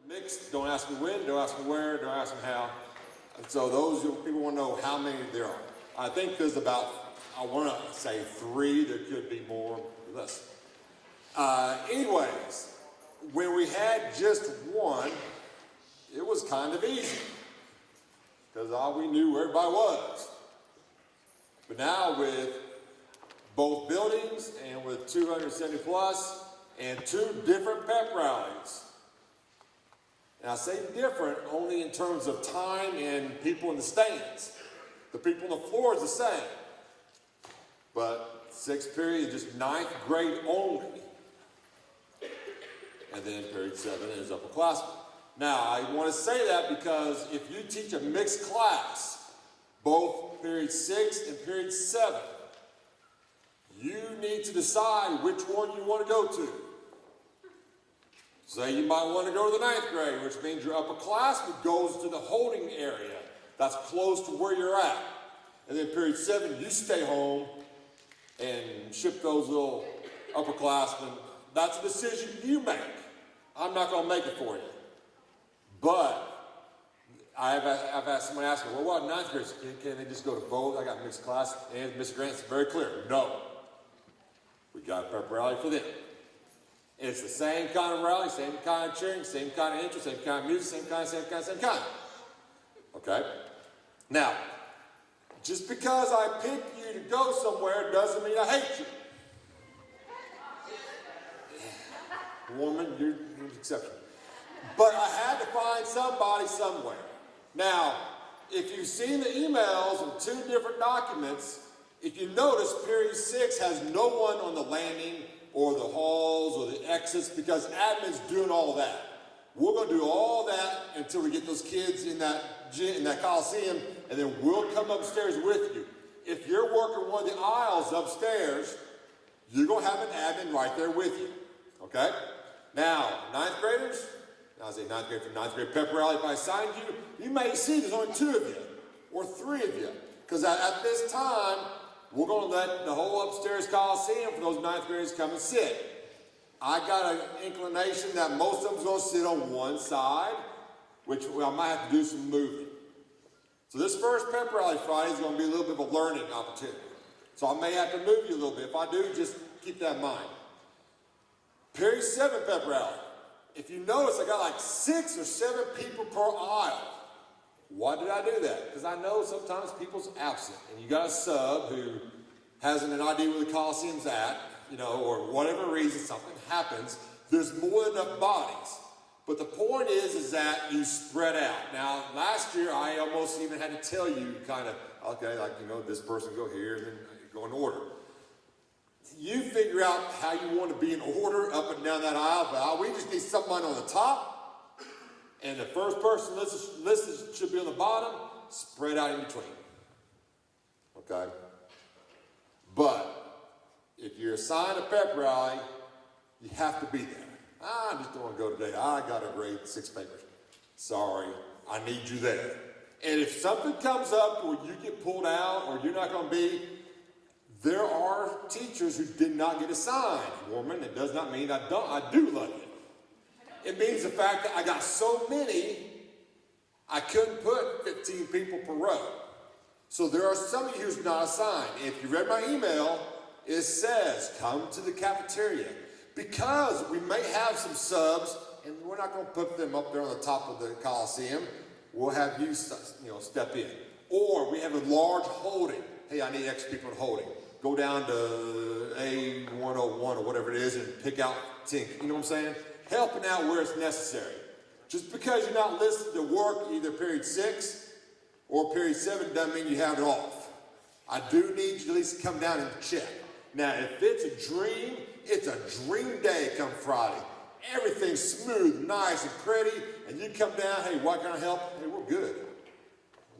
Mixed, don't ask me when, don't ask me where, don't ask me how. And so those people want to know how many there are. I think there's about, I want to say 3, there could be more, less. Anyways, when we had just one, it was kind of easy because all we knew where everybody was. But now with both buildings and with 270 plus and 2 different pep rallies, and I say different only in terms of time and people in the stands. The people on the floor is the same. But 6th period is just 9th grade only. And then period 7 is upperclassmen. Now, I want to say that because if you teach a mixed class, both period 6 and period 7, you need to decide which one you want to go to. Say you might want to go to the 9th grade, which means your upperclassman goes to the holding area that's close to where you're at. And then period 7, you stay home and ship those little upperclassmen. That's a decision you make. I'm not going to make it for you. But I've had someone ask me, well, what 9th graders? Can they just go to both? I got mixed class. And Mr. Grant's very clear. No. We got a pep rally for them. It's the same kind of rally, same kind of cheering, same kind of interest, same kind of music, same kind. Okay? Now, just because I pick you to go somewhere doesn't mean I hate you. Woman, you're an exception. But I had to find somebody somewhere. Now, if you've seen the emails of 2 different documents, if you notice, period 6 has no one on the landing or the halls or the exits because admin's doing all of that. We're going to do all that until we get those kids in that gym, in that Coliseum, and then we'll come upstairs with you. If you're working one of the aisles upstairs, you're going to have an admin right there with you. Okay? Now, 9th graders, I say 9th grade for 9th grade pep rally. If I assigned you, you may see there's only 2 of you or 3 of you. Because at this time, we're going to let the whole upstairs Coliseum for those 9th graders come and sit. I got an inclination that most of them's going to sit on one side, which I might have to do some moving. So this first pep rally Friday is going to be a little bit of a learning opportunity. So I may have to move you a little bit. If I do, just keep that in mind. Period 7 pep rally. If you notice, I got like 6 or 7 people per aisle. Why did I do that? Because I know sometimes people's absent, and you got a sub who hasn't an idea where the Coliseum's at, you know, or whatever reason something happens. There's more than enough bodies. But the point is that you spread out. Now, last year, I almost even had to tell you kind of, okay, like, you know, this person go here, and then go in order. You figure out how you want to be in order up and down that aisle, but we just need someone on the top. And the first person listed should be on the bottom, spread out in between. Okay? But if you're assigned a pep rally, you have to be there. I just don't want to go today. I got to grade 6 papers. Sorry, I need you there. And if something comes up where you get pulled out or you're not going to be, there are teachers who did not get assigned. Woman, it does not mean I do love you. It means the fact that I got so many, I couldn't put 15 people per row. So there are some of you who's not assigned. If you read my email, it says, come to the cafeteria. Because we may have some subs, and we're not going to put them up there on the top of the Coliseum. We'll have you, step in. Or we have a large holding. Hey, I need extra people in holding. Go down to A101 or whatever it is and pick out 10. You know what I'm saying? Helping out where it's necessary. Just because you're not listed to work either period 6 or period 7 doesn't mean you have it off. I do need you to at least come down and check. Now, if it's a dream, it's a dream day come Friday. Everything's smooth, nice, and pretty, and you come down, hey, what can I help? Hey, we're good.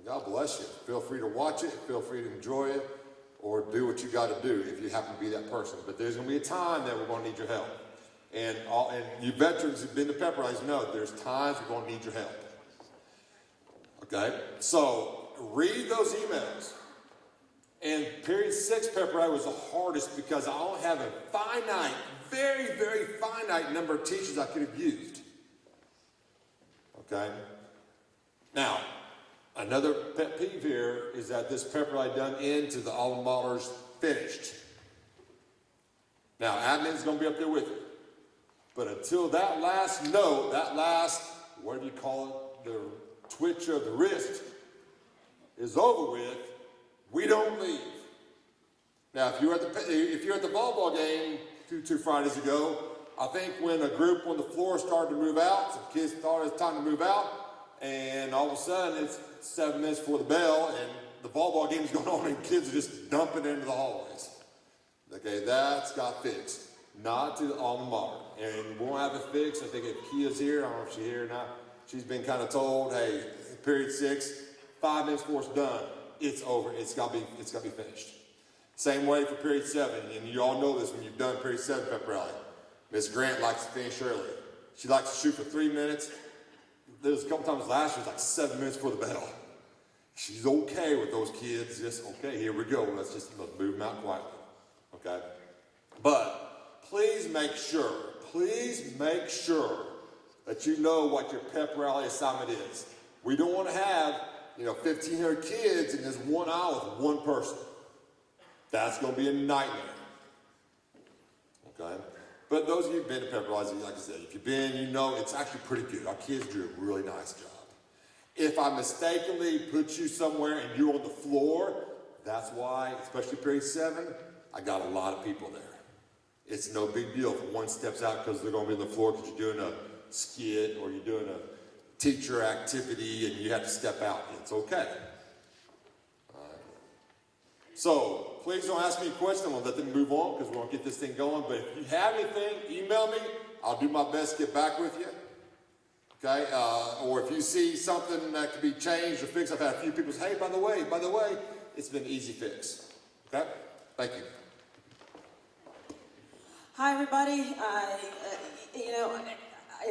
God bless you. Feel free to watch it, feel free to enjoy it, or do what you got to do if you happen to be that person. But there's going to be a time that we're going to need your help. And you veterans who've been to pep rallies know there's times we're going to need your help. Okay? So, read those emails. And period 6 pep rally was the hardest because I only have a finite, very, very finite number of teachers I could have used. Okay? Now, another pet peeve here is that this pep rally doesn't end till the alma mater's finished. Now, admin's going to be up there with you. But until that last note, that last, whatever you call it, the twitch of the wrist is over with, we don't leave. Now, if you're at the volleyball game two Fridays ago, I think when a group on the floor started to move out, some kids thought it was time to move out, and all of a sudden it's 7 minutes before the bell, and the volleyball game is going on, and kids are just dumping into the hallways. Okay, that's got fixed. Not to the alma mater. And we won't have it fixed. I think if Kia's here, I don't know if she's here or not, she's been kind of told, hey, period 6, 5 minutes before it's done, it's over. It's got to be finished. Same way for period 7, and you all know this when you've done period 7 pep rally. Miss Grant likes to finish early. She likes to shoot for 3 minutes. There was a couple times last year, it was like 7 minutes before the bell. She's okay with those kids. Just, okay, here we go. Let's move them out quietly. Okay? But please make sure that you know what your pep rally assignment is. We don't want to have, 1,500 kids in this one aisle with one person. That's going to be a nightmare. Okay? But those of you who've been to pep rallies, like I said, if you've been, you know it's actually pretty good. Our kids do a really nice job. If I mistakenly put you somewhere and you're on the floor, that's why, especially period 7, I got a lot of people there. It's no big deal if one steps out because they're going to be on the floor because you're doing a skit or you're doing a teacher activity and you have to step out. It's okay. All right. So, please don't ask me a question. I'm going to let them move on because we're going to get this thing going. But if you have anything, email me. I'll do my best to get back with you. Okay? Or if you see something that can be changed or fixed, I've had a few people say, hey, by the way, it's been an easy fix. Okay? Thank you. Hi, everybody. I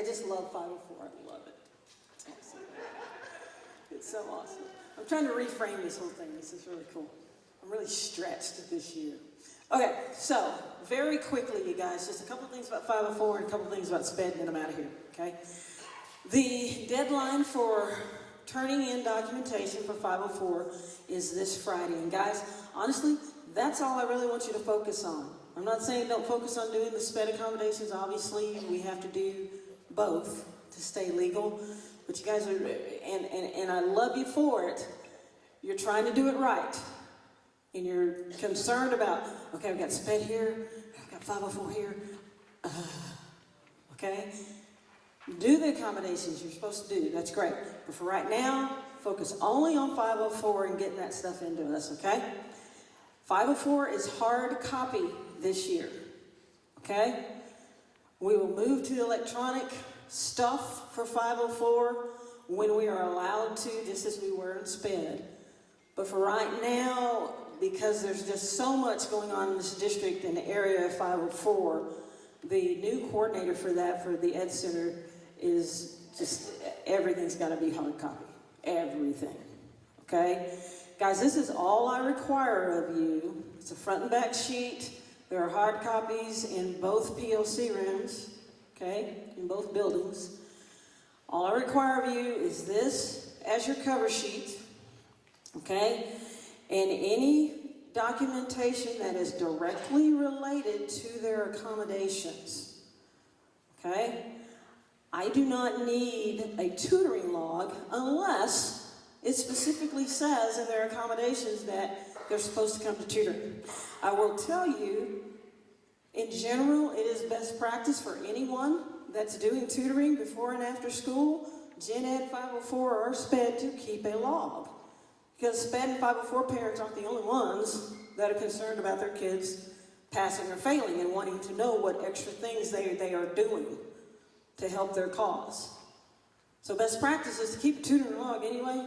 just love 504. I love it. It's so awesome. I'm trying to reframe this whole thing. This is really cool. I'm really stretched this year. Okay, so very quickly, you guys, just a couple things about 504 and a couple things about SPED, and then I'm out of here, okay? The deadline for turning in documentation for 504 is this Friday. And guys, honestly, that's all I really want you to focus on. I'm not saying don't focus on doing the SPED accommodations. Obviously, we have to do both to stay legal. But you guys are, and I love you for it. You're trying to do it right. And you're concerned about, okay, I've got SPED here, I've got 504 here. Okay? Do the accommodations you're supposed to do. That's great. But for right now, focus only on 504 and getting that stuff into us, okay? 504 is hard copy this year, okay? We will move to electronic stuff for 504 when we are allowed to, just as we were in SPED. But for right now, because there's just so much going on in this district in the area of 504, the new coordinator for that, for the Ed Center, is just, everything's got to be hard copy. Everything, okay? Guys, this is all I require of you. It's a front and back sheet. There are hard copies in both POC rooms, okay, in both buildings. All I require of you is this as your cover sheet, okay, and any documentation that is directly related to their accommodations, okay? I do not need a tutoring log unless it specifically says in their accommodations that they're supposed to come to tutoring. I will tell you, in general, it is best practice for anyone that's doing tutoring before and after school, Gen Ed 504 or SPED, to keep a log. Because SPED and 504 parents aren't the only ones that are concerned about their kids passing or failing and wanting to know what extra things they are doing to help their cause. So best practice is to keep a tutoring log anyway.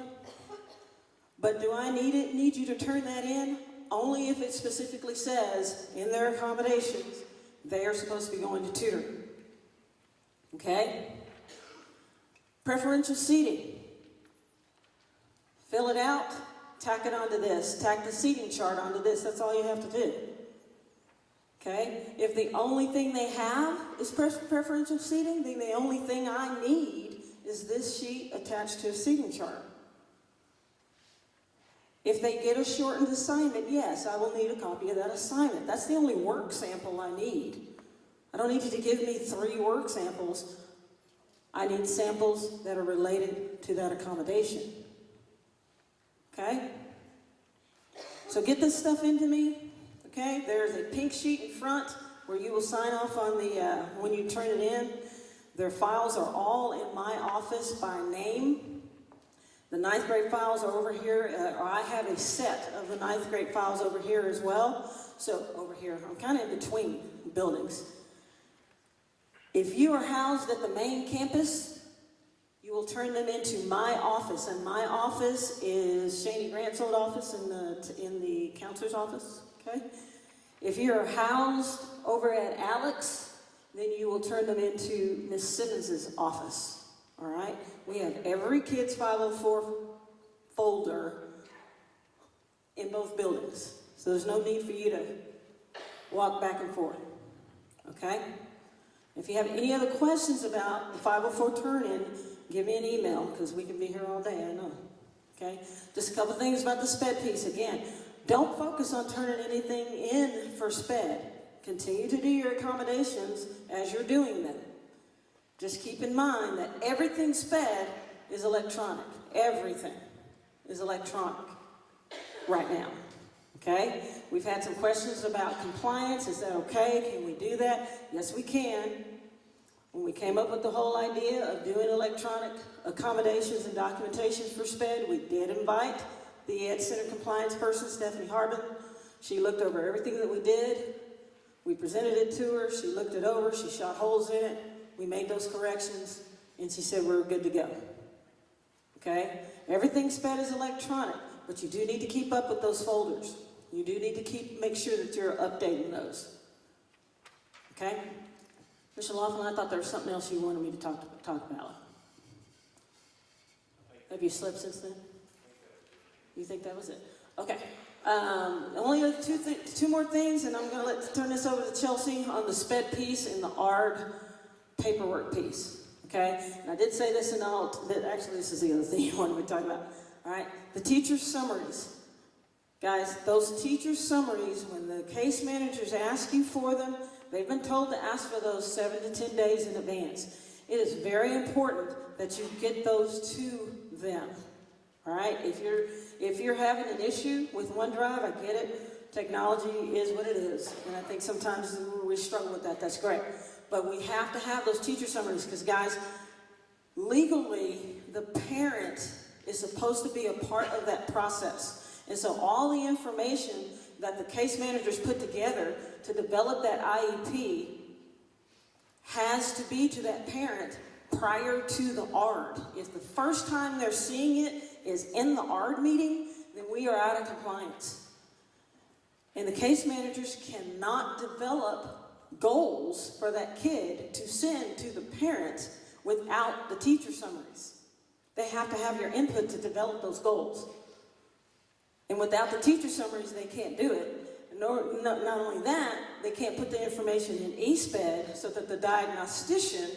But do I need you to turn that in? Only if it specifically says in their accommodations they are supposed to be going to tutoring. Okay? Preferential seating. Fill it out, tack it onto this. Tack the seating chart onto this. That's all you have to do. Okay? If the only thing they have is preferential seating, then the only thing I need is this sheet attached to a seating chart? If they get a shortened assignment, yes, I will need a copy of that assignment. That's the only work sample I need. I don't need you to give me 3 work samples. I need samples that are related to that accommodation. Okay? So get this stuff into me. Okay? There's a pink sheet in front where you will sign off on the, when you turn it in. Their files are all in my office by name. The 9th grade files are over here, or I have a set of the 9th grade files over here as well. So over here, I'm kind of in between buildings. If you are housed at the main campus, you will turn them into my office, and my office is Shani Grant's old office in the counselor's office. Okay. If you are housed over at Alex, then you will turn them into Miss Simmons's office. All right? We have every kid's 504 folder in both buildings. So there's no need for you to walk back and forth. Okay? If you have any other questions about the 504 turn-in, give me an email, because we can be here all day, I know. Okay? Just a couple things about the SPED piece. Again, don't focus on turning anything in for SPED. Continue to do your accommodations as you're doing them. Just keep in mind that everything SPED is electronic. Everything is electronic right now. Okay? We've had some questions about compliance. Is that okay? Can we do that? Yes, we can. When we came up with the whole idea of doing electronic accommodations and documentations for SPED, we did invite the Ed Center compliance person, Stephanie Harbin. She looked over everything that we did. We presented it to her. She looked it over. She shot holes in it. We made those corrections, and she said we're good to go. Okay? Everything SPED is electronic, but you do need to keep up with those folders. You do need to make sure that you're updating those. Okay? Mr. Laughlin, I thought there was something else you wanted me to talk about. Have you slept since then? You think that was it? Okay. Only two more things, and I'm going to turn this over to Chelsea on the SPED piece and the ARD paperwork piece. Okay? And I did say this, and actually this is the other thing you wanted me to talk about. All right? The teacher summaries. Guys, those teacher summaries, when the case managers ask you for them, they've been told to ask for those 7 to 10 days in advance. It is very important that you get those to them. All right? If you're having an issue with OneDrive, I get it. Technology is what it is. And I think sometimes we struggle with that. That's great. But we have to have those teacher summaries because, guys, legally, the parent is supposed to be a part of that process. And so all the information that the case managers put together to develop that IEP has to be to that parent prior to the ARD. If the first time they're seeing it is in the ARD meeting, then we are out of compliance. And the case managers cannot develop goals for that kid to send to the parents without the teacher summaries. They have to have your input to develop those goals. And without the teacher summaries, they can't do it. Not only that, they can't put the information in eSPED so that the diagnostician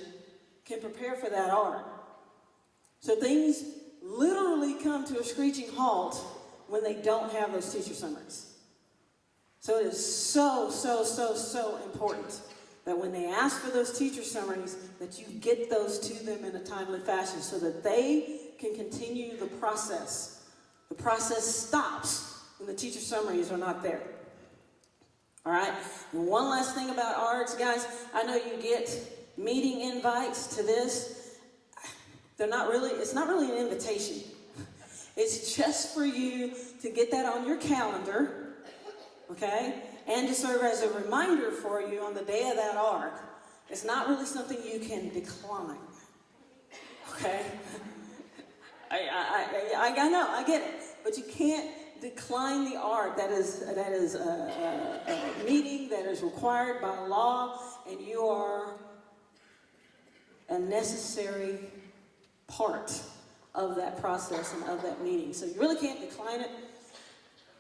can prepare for that ARD. So things literally come to a screeching halt when they don't have those teacher summaries. So it is so important that when they ask for those teacher summaries, that you get those to them in a timely fashion so that they can continue the process. The process stops when the teacher summaries are not there. All right? And one last thing about ARDs, guys. I know you get meeting invites to this. It's not really an invitation. It's just for you to get that on your calendar, okay? And to serve as a reminder for you on the day of that ARD. It's not really something you can decline, okay? I know, I get it. But you can't decline the ARD. That is a meeting that is required by law, and you are a necessary part of that process and of that meeting. So you really can't decline it.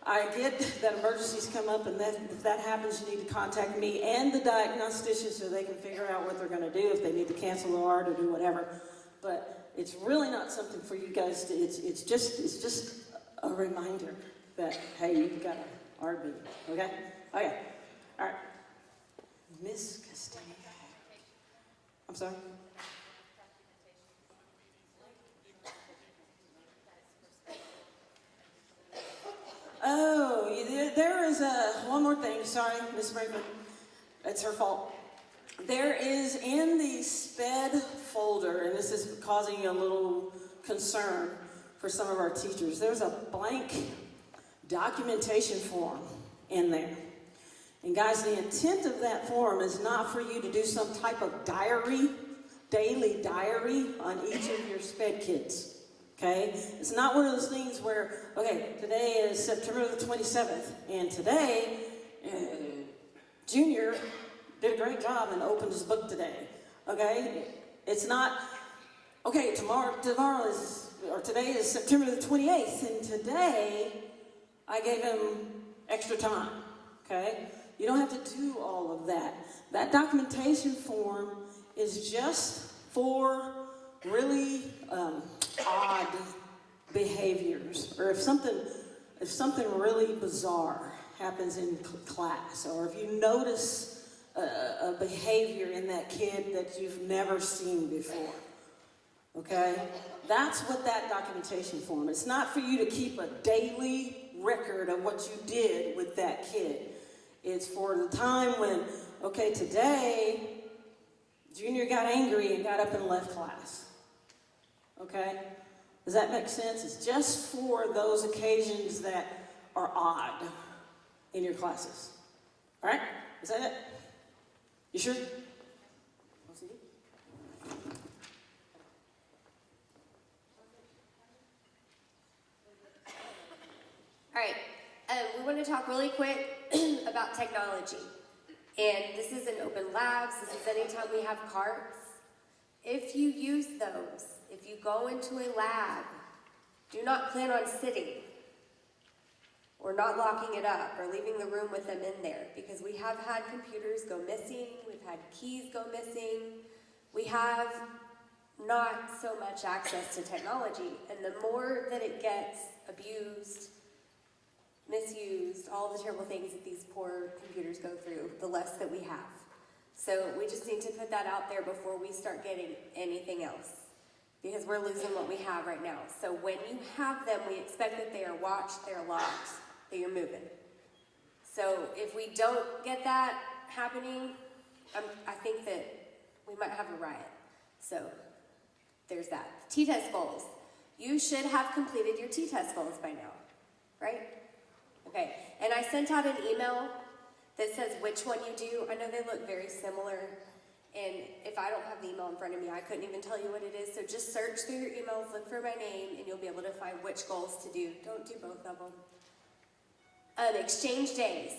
I get that emergencies come up, and if that happens, you need to contact me and the diagnostician so they can figure out what they're going to do, if they need to cancel the ARD or do whatever. But it's really not something for you guys to, it's just a reminder that, hey, you've got a art meeting, okay? Okay, all right. Miss Castillo. I'm sorry? Oh, there is one more thing. Sorry, Miss Brinkman. It's her fault. There is in the SPED folder, and this is causing a little concern for some of our teachers, there's a blank documentation form in there. And guys, the intent of that form is not for you to do some type of diary, daily diary on each of your SPED kids. Okay? It's not one of those things where, okay, today is September the 27th, and today, Junior did a great job and opened his book today. Okay? It's not, okay, tomorrow is, or today is September the 28th, and today I gave him extra time. Okay? You don't have to do all of that. That documentation form is just for really odd behaviors, or if something really bizarre happens in class, or if you notice a behavior in that kid that you've never seen before. Okay? That's what that documentation form. It's not for you to keep a daily record of what you did with that kid. It's for the time when, okay, today, Junior got angry and got up and left class. Okay? Does that make sense? It's just for those occasions that are odd in your classes. All right? Is that it? You sure? All right, we want to talk really quick about technology. And this is in open labs, this is anytime we have carts. If you use those, if you go into a lab, do not plan on sitting or not locking it up or leaving the room with them in there, because we have had computers go missing, we've had keys go missing, we have not so much access to technology, and the more that it gets abused, misused, all the terrible things that these poor computers go through, the less that we have. So we just need to put that out there before we start getting anything else, because we're losing what we have right now. So when you have them, we expect that they are watched, they're locked, that you're moving. So if we don't get that happening, I think that we might have a riot. So there's that. T-test goals. You should have completed your T-test goals by now, right? Okay, and I sent out an email that says which one you do. I know they look very similar, and if I don't have the email in front of me, I couldn't even tell you what it is. So just search through your emails, look for my name, and you'll be able to find which goals to do. Don't do both of them. Exchange days.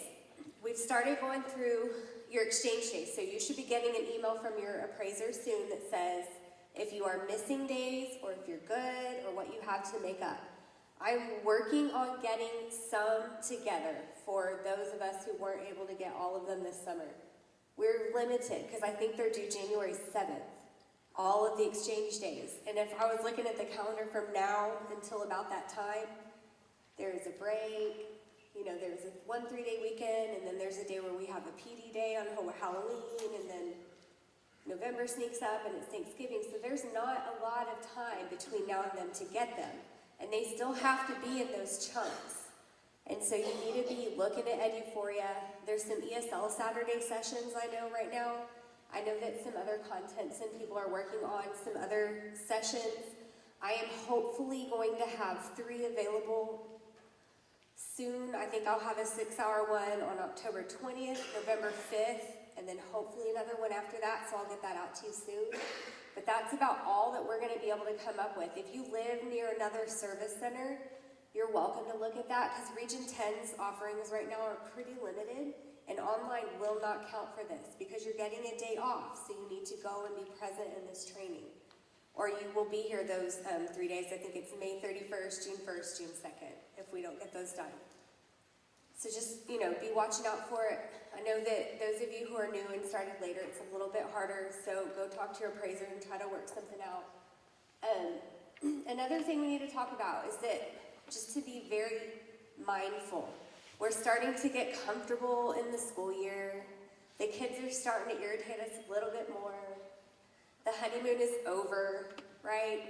We've started going through your exchange days, so you should be getting an email from your appraiser soon that says if you are missing days, or if you're good, or what you have to make up. I'm working on getting some together for those of us who weren't able to get all of them this summer. We're limited, because I think they're due January 7th, all of the exchange days. And if I was looking at the calendar from now until about that time, there's a break, you know, there's a 1 3-day weekend, and then there's a day where we have a PD day on Halloween, and then November sneaks up and it's Thanksgiving. So there's not a lot of time between now and then to get them. And they still have to be in those chunks. And so you need to be looking at Eduphoria. There's some ESL Saturday sessions I know right now. I know that some other content some people are working on, some other sessions. I am hopefully going to have 3 available soon. I think I'll have a 6-hour one on October 20th, November 5th, and then hopefully another one after that, so I'll get that out to you soon. But that's about all that we're going to be able to come up with. If you live near another service center, you're welcome to look at that, because Region 10's offerings right now are pretty limited, and online will not count for this, because you're getting a day off, so you need to go and be present in this training. Or you will be here those 3 days. I think it's May 31st, June 1st, June 2nd, if we don't get those done. So just, be watching out for it. I know that those of you who are new and started later, it's a little bit harder, so go talk to your appraiser and try to work something out. Another thing we need to talk about is that just to be very mindful. We're starting to get comfortable in the school year. The kids are starting to irritate us a little bit more. The honeymoon is over, right?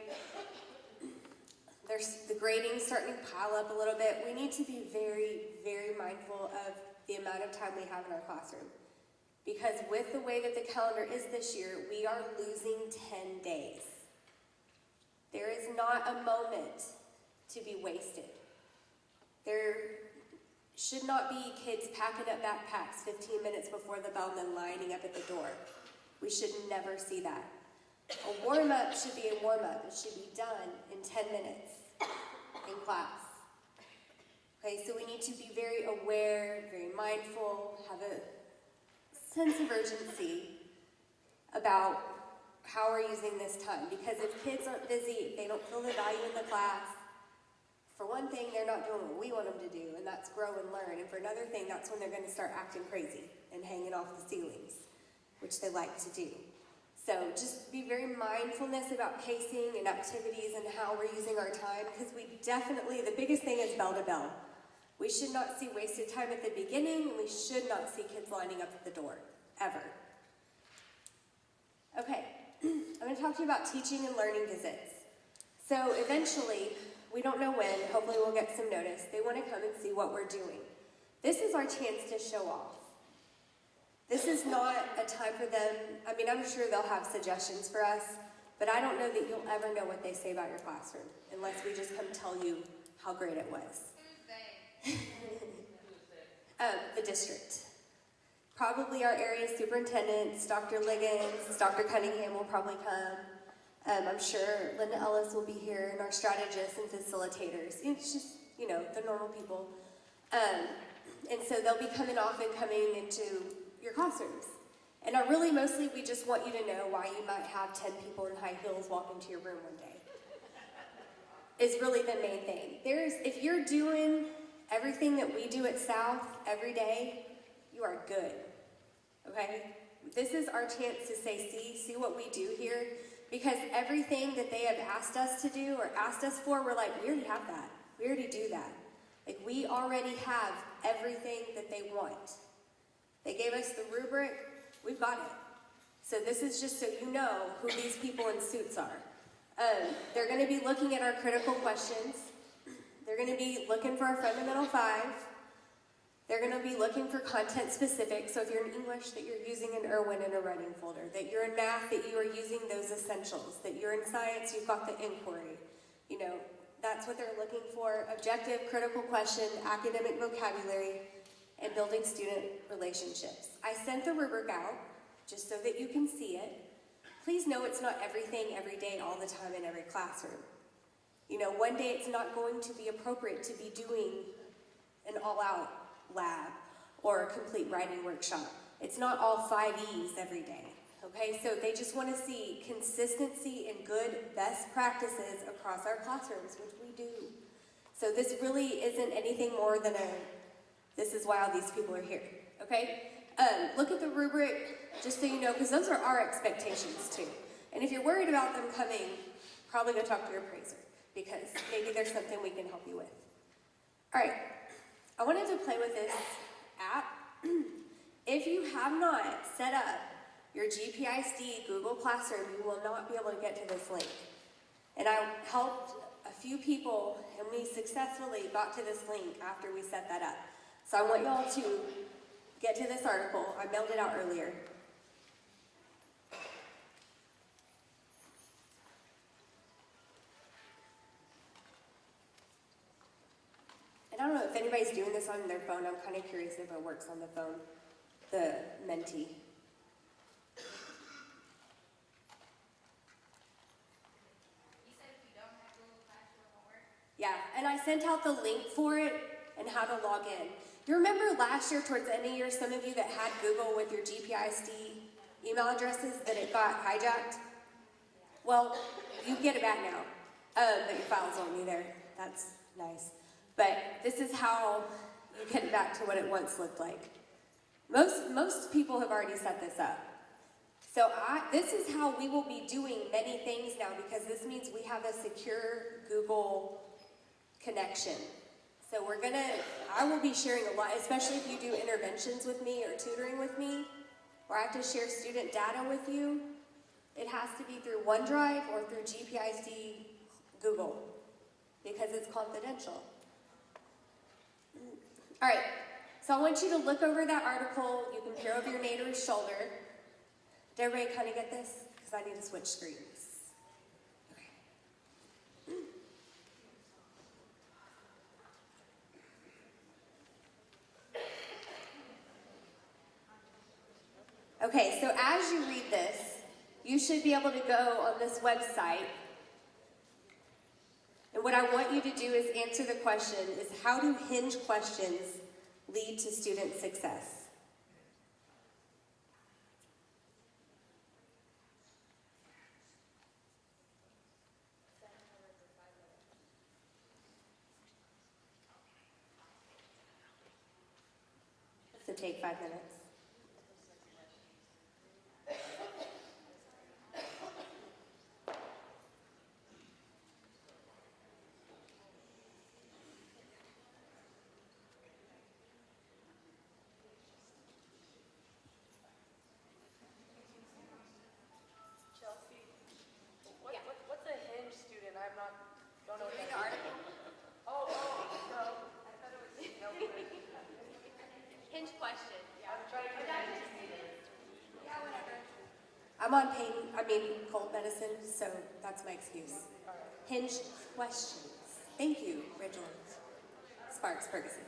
The grading's starting to pile up a little bit. We need to be very, very mindful of the amount of time we have in our classroom. Because with the way that the calendar is this year, we are losing 10 days. There is not a moment to be wasted. There should not be kids packing up backpacks 15 minutes before the bell and then lining up at the door. We should never see that. A warm-up should be a warm-up. It should be done in 10 minutes in class. Okay, so we need to be very aware, very mindful, have a sense of urgency about how we're using this time. Because if kids aren't busy, they don't feel the value in the class. For one thing, they're not doing what we want them to do, and that's grow and learn. And for another thing, that's when they're going to start acting crazy and hanging off the ceilings, which they like to do. So just be very mindfulness about pacing and activities and how we're using our time, because we definitely, the biggest thing is bell to bell. We should not see wasted time at the beginning, and we should not see kids lining up at the door, ever. Okay, I'm going to talk to you about teaching and learning visits. So eventually, we don't know when, hopefully we'll get some notice, they want to come and see what we're doing. This is our chance to show off. This is not a time for them, I mean, I'm sure they'll have suggestions for us, but I don't know that you'll ever know what they say about your classroom, unless we just come tell you how great it was. The district. Probably our area superintendents, Dr. Liggins, Dr. Cunningham will probably come. I'm sure Linda Ellis will be here, and our strategists and facilitators. It's just, the normal people. And so they'll be coming into your classrooms. And mostly we just want you to know why you might have 10 people in high heels walk into your room one day. Is really the main thing. If you're doing everything that we do at South every day, you are good. Okay? This is our chance to say, see what we do here. Because everything that they have asked us to do or asked us for, we're like, we already have that. We already do that. Like, we already have everything that they want. They gave us the rubric, we've got it. So this is just so you know who these people in suits are. They're going to be looking at our critical questions. They're going to be looking for our fundamental 5. They're going to be looking for content specific. So if you're in English, that you're using an Irwin in a writing folder. That you're in math, that you are using those essentials. That you're in science, you've got the inquiry. That's what they're looking for. Objective, critical question, academic vocabulary, and building student relationships. I sent the rubric out just so that you can see it. Please know it's not everything every day, all the time, in every classroom. One day it's not going to be appropriate to be doing an all-out lab or a complete writing workshop. It's not all 5 E's every day, okay? So they just want to see consistency and good best practices across our classrooms, which we do. So this really isn't anything more than this is why all these people are here, okay? Look at the rubric, just so you know, because those are our expectations too. And if you're worried about them coming, probably go talk to your appraiser, because maybe there's something we can help you with. All right, I wanted to play with this app. If you have not set up your GPISD Google Classroom, you will not be able to get to this link. And I helped a few people, and we successfully got to this link after we set that up. So I want y'all to get to this article. I mailed it out earlier. And I don't know if anybody's doing this on their phone. I'm kind of curious if it works on the phone, the Menti. Yeah, and I sent out the link for it and how to log in. You remember last year, towards the end of the year, some of you that had Google with your GPISD email addresses, that it got hijacked? Well, you get it back now, but your files won't be there. That's nice. But this is how you get it back to what it once looked like. Most people have already set this up. So this is how we will be doing many things now, because this means we have a secure Google connection. So I will be sharing a lot, especially if you do interventions with me or tutoring with me, or I have to share student data with you. It has to be through OneDrive or through GPIC Google, because it's confidential. All right, so I want you to look over that article. You can peer over your neighbor's shoulder. Did everybody kind of get this? Because I need to switch screens. Okay, so as you read this, you should be able to go on this website. And what I want you to do is answer the question, is how do hinge questions lead to student success? So take 5 minutes. What's a hinge student? Don't know what Read that the is. article. No. I thought it was, no. Hinge question. I'm trying to get a hinge. Yeah, whatever. I'm on cold medicine, so that's my excuse. Hinge questions. Thank you, Reginald Sparks Ferguson.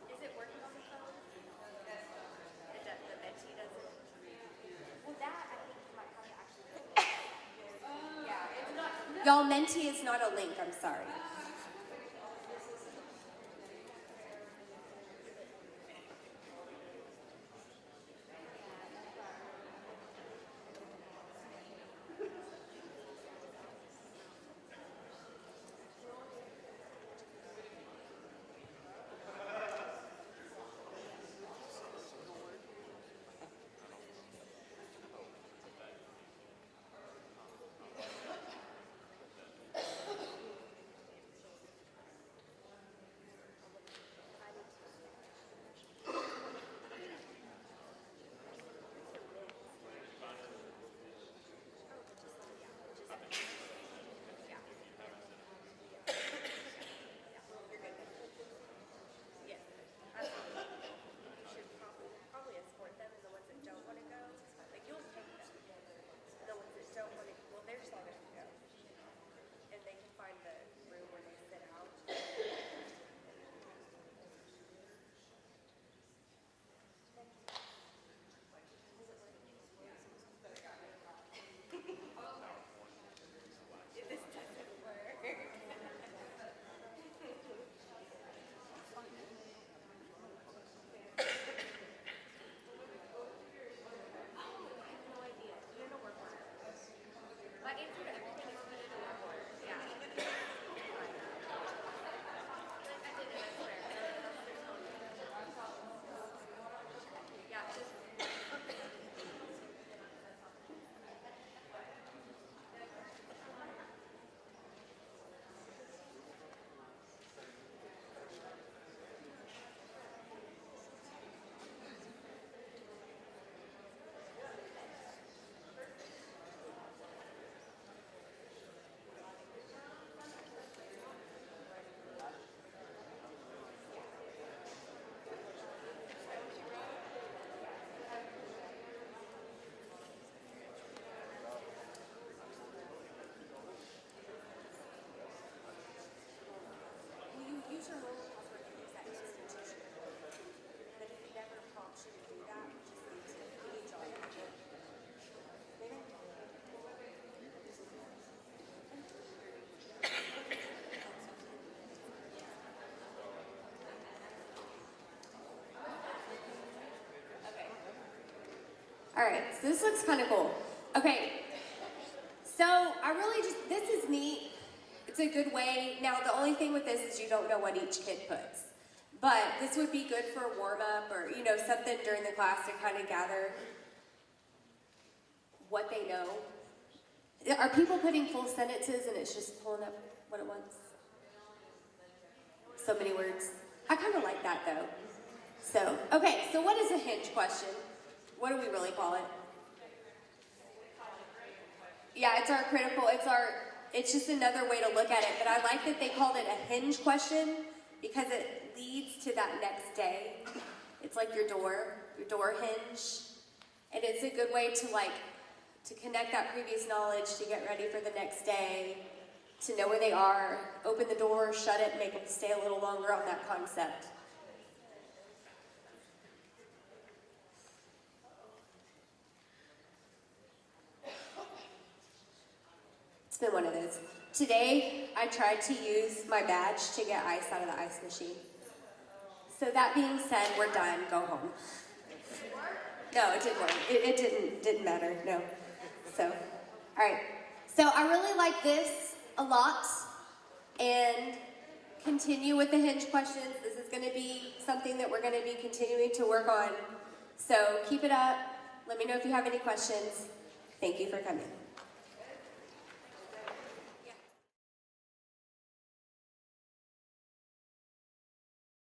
Is it working on the phone? The mentee doesn't? Well, that I think you might have to actually. Yeah, it's not. Y'all, mentee is not a link, I'm sorry. All right, so this looks kind of cool. Okay, so I really just, this is neat. It's a good way. Now, the only thing with this is you don't know what each kid puts. But this would be good for a warm-up or, you know, something during the class to kind of gather what they know. Are people putting full sentences and it's just pulling up what it wants? So many words. I kind of like that, though. So, okay, so what is a hinge question? What do we really call it? Yeah, it's our critical, it's just another way to look at it, but I like that they called it a hinge question because it leads to that next day. It's like your door hinge. And it's a good way to connect that previous knowledge, to get ready for the next day, to know where they are, open the door, shut it, make them stay a little longer on that concept. It's been one of those. Today, I tried to use my badge to get ice out of the ice machine. So that being said, we're done. Go home. No, it didn't work. It didn't matter. No. So, all right. So I really like this a lot, and continue with the hinge questions. This is going to be something that we're going to be continuing to work on. So keep it up. Let me know if you have any questions. Thank you for coming.